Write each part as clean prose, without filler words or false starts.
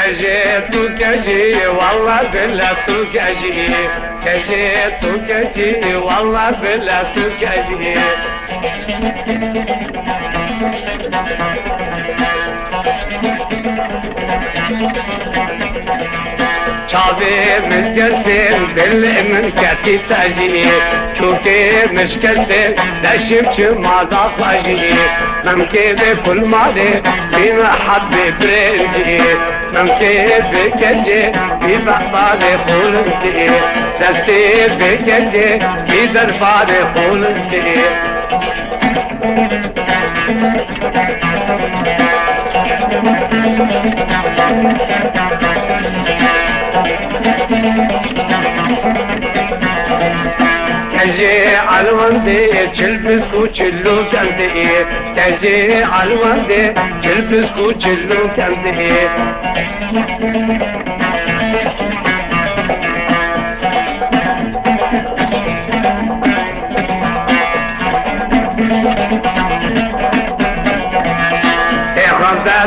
كجي والله بالله كجي والله بالله كجي شافي مسكستين بالمن كتي تاجي شوكي مسكستين دشم ما ضاقاجي ممكن بكل مالي بما حب برنجي ممكن بكجي ببعضي خولنتي دستي بكجي بدربالي خولنتي كجي عالوندي تلبس كوتشلو كندي كجي عالوندي تلبس كوتشلو كندي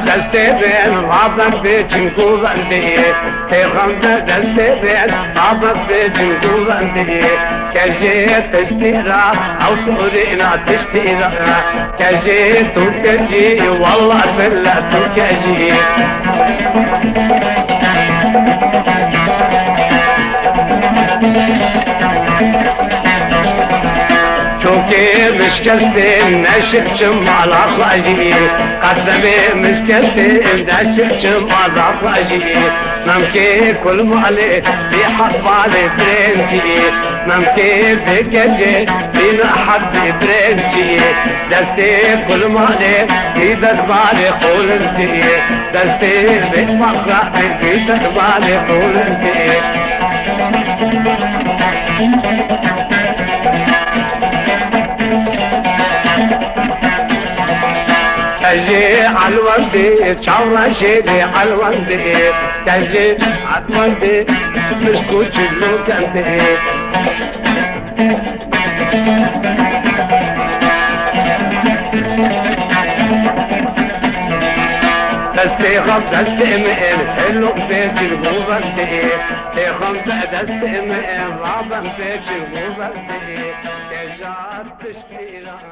دسته بین رابط به چنگو بندی سیخم دسته بین رابط به چنگو بندی کجی تشتیرا او تورینا تشتیرا کجی تو کجی والله بالله تو کجی شوكي مسكستين نشبشم على خلاجي قدمي مسكستين نشبشم على خلاجي ممكن كل مالي بحبالي برنجي ممكن بكجي بما حبي برنجي دستي كل مالي بدربالي قولنتي دستي بمقرأي بدربالي قولنتي كجي عالوندي تشاورا شيلي عالوندي كجي عالوندي مسكوت شلو كندي دستي خم دستي مئن حلو بيت الغوبندي خم دستي مئن رابن بيت الغوبندي كجات تشتيرات